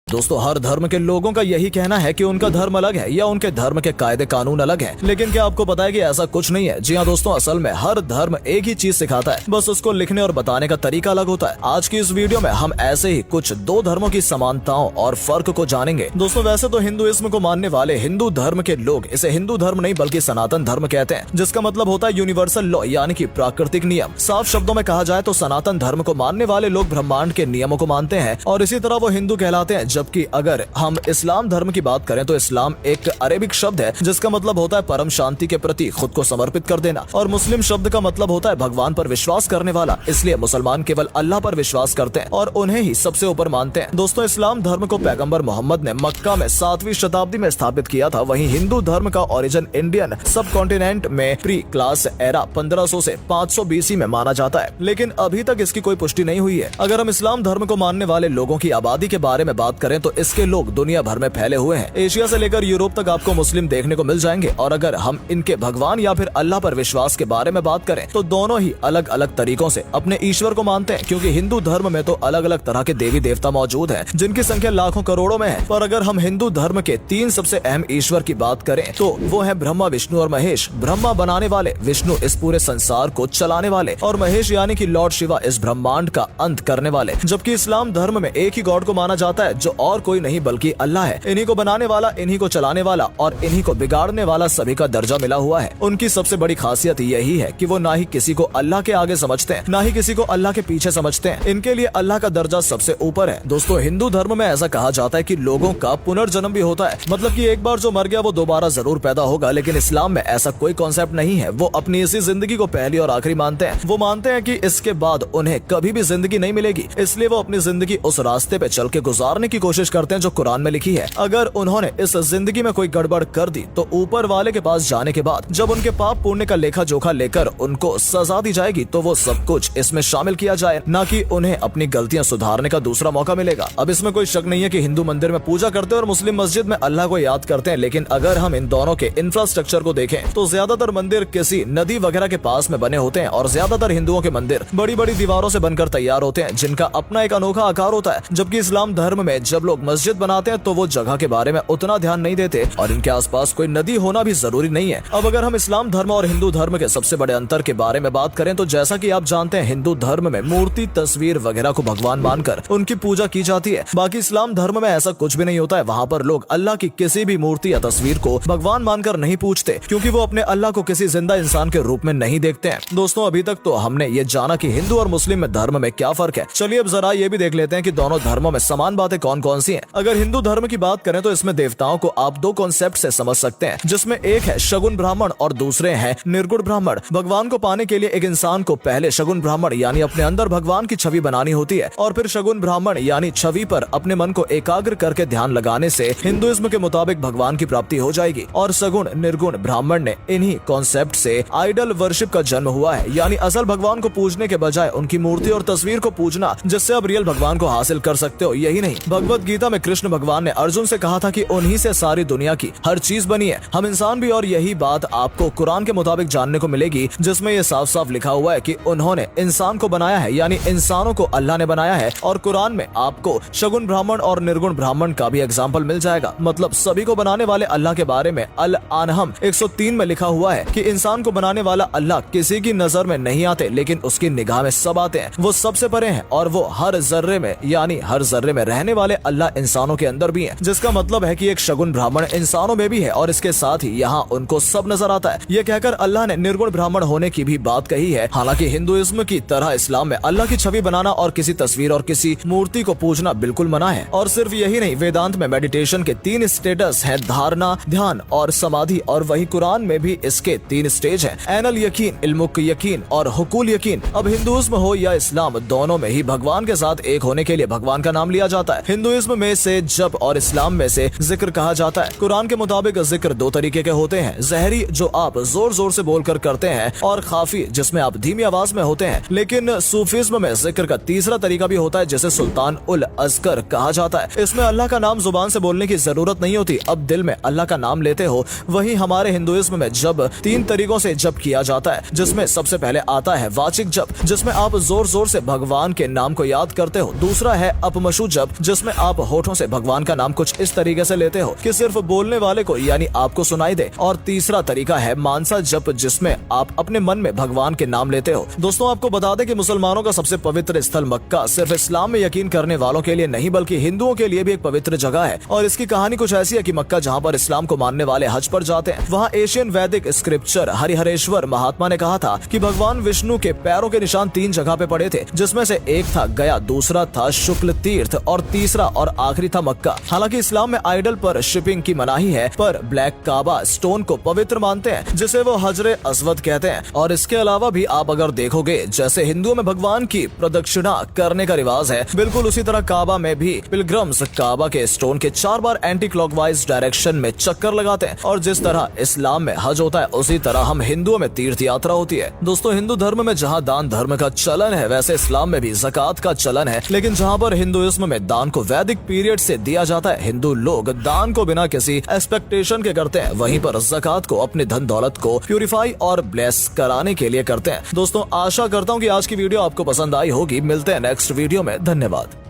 दोस्तों हर धर्म के लोगों का यही कहना है कि उनका धर्म अलग है या उनके धर्म के कायदे कानून अलग हैं। लेकिन क्या आपको पता है कि ऐसा कुछ नहीं है? जी हाँ दोस्तों, असल में हर धर्म एक ही चीज सिखाता है, बस उसको लिखने और बताने का तरीका अलग होता है। आज की इस वीडियो में हम ऐसे ही कुछ दो धर्मों की समानताओं और फर्क को जानेंगे। दोस्तों वैसे तो हिंदुइज्म को मानने वाले हिंदू धर्म के लोग इसे हिंदू धर्म नहीं बल्कि सनातन धर्म कहते हैं, जिसका मतलब होता है यूनिवर्सल लॉ यानी कि प्राकृतिक नियम। साफ शब्दों में कहा जाए तो सनातन धर्म को मानने वाले लोग ब्रह्मांड के नियमों को मानते हैं और इसी तरह वो हिंदू कहलाते हैं। जबकि अगर हम इस्लाम धर्म की बात करें तो इस्लाम एक अरेबिक शब्द है जिसका मतलब होता है परम शांति के प्रति खुद को समर्पित कर देना, और मुस्लिम शब्द का मतलब होता है भगवान पर विश्वास करने वाला। इसलिए मुसलमान केवल अल्लाह पर विश्वास करते हैं और उन्हें ही सबसे ऊपर मानते हैं। दोस्तों इस्लाम धर्म को पैगंबर मोहम्मद ने मक्का में 7वीं शताब्दी में स्थापित किया था। वहीं हिंदू धर्म का ओरिजिन इंडियन सब कॉन्टिनेंट में प्री क्लास एरा 1500 से 500 BC में माना जाता है, लेकिन अभी तक इसकी कोई पुष्टि नहीं हुई है। अगर हम इस्लाम धर्म को मानने वाले लोगों की आबादी के बारे में बात करें तो इसके लोग दुनिया भर में फैले हुए हैं। एशिया से लेकर यूरोप तक आपको मुस्लिम देखने को मिल जाएंगे। और अगर हम इनके भगवान या फिर अल्लाह पर विश्वास के बारे में बात करें तो दोनों ही अलग अलग तरीकों से अपने ईश्वर को मानते हैं, क्योंकि हिंदू धर्म में तो अलग अलग तरह के देवी देवता मौजूद हैं जिनकी संख्या लाखों करोड़ों में है। पर अगर हम हिंदू धर्म के 3 सबसे अहम ईश्वर की बात करें तो वो है ब्रह्मा, विष्णु और महेश। ब्रह्मा बनाने वाले, विष्णु इस पूरे संसार को चलाने वाले और महेश यानी कि लॉर्ड शिवा इस ब्रह्मांड का अंत करने वाले। जबकि इस्लाम धर्म में एक ही गॉड को माना जाता है जो और कोई नहीं बल्कि अल्लाह है। इन्हीं को बनाने वाला, इन्हीं को चलाने वाला और इन्हीं को बिगाड़ने वाला सभी का दर्जा मिला हुआ है। उनकी सबसे बड़ी खासियत यही है कि वो ना ही किसी को अल्लाह के आगे समझते हैं, ना ही किसी को अल्लाह के पीछे समझते हैं। इनके लिए अल्लाह का दर्जा सबसे ऊपर है। दोस्तों हिंदू धर्म में ऐसा कहा जाता है कि लोगों का पुनर्जन्म भी होता है, मतलब कि एक बार जो मर गया वो दोबारा जरूर पैदा होगा। लेकिन इस्लाम में ऐसा कोई कॉन्सेप्ट नहीं है। वो अपनी इसी जिंदगी को पहली और आखिरी मानते हैं। वो मानते हैं कि इसके बाद उन्हें कभी भी जिंदगी नहीं मिलेगी, इसलिए वो अपनी जिंदगी उस रास्ते पे चल के गुजारने की कोशिश करते हैं जो कुरान में लिखी है। अगर उन्होंने इस जिंदगी में कोई गड़बड़ कर दी तो ऊपर वाले के पास जाने के बाद जब उनके पाप पुण्य का लेखा जोखा लेकर उनको सजा दी जाएगी तो वो सब कुछ इसमें शामिल किया जाए, ना कि उन्हें अपनी गलतियां सुधारने का दूसरा मौका मिलेगा। अब इसमें कोई शक नहीं है कि हिंदू मंदिर में पूजा करते हैं और मुस्लिम मस्जिद में अल्लाह को याद करते हैं, लेकिन अगर हम इन दोनों के इंफ्रास्ट्रक्चर को देखें तो ज्यादातर मंदिर किसी नदी वगैरह के पास में बने होते हैं और ज्यादातर हिंदुओं के मंदिर बड़ी बड़ी दीवारों से बनकर तैयार होते हैं जिनका अपना एक अनोखा आकार होता है। जबकि इस्लाम धर्म में जब लोग मस्जिद बनाते हैं तो वो जगह के बारे में उतना ध्यान नहीं देते और इनके आसपास कोई नदी होना भी जरूरी नहीं है। अब अगर हम इस्लाम धर्म और हिंदू धर्म के सबसे बड़े अंतर के बारे में बात करें तो जैसा कि आप जानते हैं हिंदू धर्म में मूर्ति, तस्वीर वगैरह को भगवान मानकर उनकी पूजा की जाती है। बाकी इस्लाम धर्म में ऐसा कुछ भी नहीं होता है। वहाँ पर लोग अल्लाह की किसी भी मूर्ति या तस्वीर को भगवान मानकर नहीं पूजते, क्योंकि वो अपने अल्लाह को किसी जिंदा इंसान के रूप में नहीं देखते हैं। दोस्तों अभी तक तो हमने ये जाना कि हिंदू और मुस्लिम में धर्म में क्या फर्क है। चलिए अब जरा ये भी देख लेते हैं कि दोनों धर्मों में समान बातें कौन कौन सी हैं। अगर हिंदू धर्म की बात करें तो इसमें देवताओं को आप 2 कॉन्सेप्ट से समझ सकते हैं, जिसमें एक है शगुन ब्राह्मण और दूसरे हैं निर्गुण ब्राह्मण। भगवान को पाने के लिए एक इंसान को पहले शगुन ब्राह्मण यानी अपने अंदर भगवान की छवि बनानी होती है और फिर शगुन ब्राह्मण यानी छवि पर अपने मन को एकाग्र करके ध्यान लगाने से हिंदुइज्म के मुताबिक भगवान की प्राप्ति हो जाएगी। और सगुण निर्गुण ब्राह्मण ने इन्हीं कॉन्सेप्ट से आइडल वर्शिप का जन्म हुआ है, यानी असल भगवान को पूजने के बजाय उनकी मूर्ति और तस्वीर को पूजना, जिससे आप रियल भगवान को हासिल कर सकते हो। यही नहीं, भगवत गीता में कृष्ण भगवान ने अर्जुन से कहा था कि उन्हीं से सारी दुनिया की हर चीज बनी है, हम इंसान भी। और यही बात आपको कुरान के मुताबिक जानने को मिलेगी, जिसमें ये साफ साफ लिखा हुआ है कि उन्होंने इंसान को बनाया है, यानी इंसानों को अल्लाह ने बनाया है। और कुरान में आपको शगुन ब्राह्मण और निर्गुण ब्राह्मण का भी एग्जाम्पल मिल जाएगा। मतलब सभी को बनाने वाले अल्लाह के बारे में अल आनहम 103 में लिखा हुआ है कि इंसान को बनाने वाला अल्लाह किसी की नजर में नहीं आते, लेकिन उसकी निगाह में सब आते हैं। वो सबसे परे हैं और वो हर जर्रे में यानी हर जर्रे में रहने वाले अल्लाह इंसानों के अंदर भी है, जिसका मतलब है कि एक शगुन ब्राह्मण इंसानों में भी है और इसके साथ ही यहाँ उनको सब नजर आता है। ये कहकर अल्लाह ने निर्गुण ब्राह्मण होने की भी बात कही है। हालांकि हिंदुइज्म की तरह इस्लाम में अल्लाह की छवि बनाना और किसी तस्वीर और किसी मूर्ति को पूजना बिल्कुल मना है। और सिर्फ यही नहीं, वेदांत में मेडिटेशन के 3 स्टेटस हैं, धारणा, ध्यान और समाधि। और वही कुरान में भी इसके 3 स्टेज हैं, ऐनल यकीन, इल्मुक यकीन और हुकूल यकीन। अब हिंदुइज्म हो या इस्लाम, दोनों में ही भगवान के साथ एक होने के लिए भगवान का नाम लिया जाता है। हिंदुइज्म में से जप और इस्लाम में से जिक्र कहा जाता है। कुरान के मुताबिक जिक्र 2 तरीके के होते हैं, जहरी जो आप जोर जोर से बोलकर करते हैं और खाफी जिसमें आप धीमी आवाज में होते हैं। लेकिन सूफीज्म में जिक्र का तीसरा तरीका भी होता है जिसे सुल्तान उल अस्कर कहा जाता है। इसमें अल्लाह का नाम जुबान से बोलने की जरूरत नहीं होती, अब दिल में अल्लाह का नाम लेते हो। वही हमारे हिंदुइज्म में जब 3 तरीकों से जप किया जाता है, जिसमें सबसे पहले आता है वाचिक जप, जिसमें आप जोर जोर से भगवान के नाम को याद करते हो। दूसरा है अपमशु जप, जिसमें आप होठों से भगवान का नाम कुछ इस तरीके से लेते हो कि सिर्फ बोलने वाले को यानी आपको सुनाई दे। और तीसरा तरीका है मानसा जप, जिसमें आप अपने मन में भगवान के नाम लेते हो। दोस्तों आपको बता दें कि मुसलमानों का सबसे पवित्र स्थल मक्का सिर्फ इस्लाम में यकीन करने वालों के लिए नहीं बल्कि हिंदुओं के लिए भी एक पवित्र जगह है। और इसकी कहानी कुछ ऐसी है कि मक्का जहाँ पर इस्लाम को मानने वाले हज पर जाते हैं, वहाँ एशियन वैदिक स्क्रिप्चर हरिहरेश्वर महात्मा ने कहा था कि भगवान विष्णु के पैरों के निशान 3 जगह पे पड़े थे, जिसमें से एक था गया, दूसरा था शुक्ल तीर्थ और तीसरा और आखिरी था मक्का। हालांकि इस्लाम में आइडल पर शिपिंग की मनाही है, पर ब्लैक काबा स्टोन को पवित्र मानते हैं, जिसे वो हजरे अस्वद कहते हैं। और इसके अलावा भी आप अगर देखोगे, जैसे हिंदुओं में भगवान की प्रदक्षिणा करने का रिवाज है, बिल्कुल उसी तरह काबा में भी पिलग्रिम्स काबा के स्टोन के 4 बार एंटी क्लॉकवाइज डायरेक्शन में चक्कर लगाते हैं। और जिस तरह इस्लाम में हज होता है, उसी तरह हम हिंदुओं में तीर्थ यात्रा होती है। दोस्तों हिंदू धर्म में जहाँ दान धर्म का चलन है, वैसे इस्लाम में भी ज़कात का चलन है। लेकिन जहाँ पर हिंदुइज्म में दान को वैदिक पीरियड से दिया जाता है, हिंदू लोग दान को बिना किसी एक्सपेक्टेशन के करते हैं। वहीं पर ज़कात को अपनी धन दौलत को प्यूरिफाई और ब्लेस कराने के लिए करते हैं। दोस्तों आशा करता हूँ कि आज की वीडियो आपको पसंद आई होगी। मिलते हैं नेक्स्ट वीडियो में। धन्यवाद।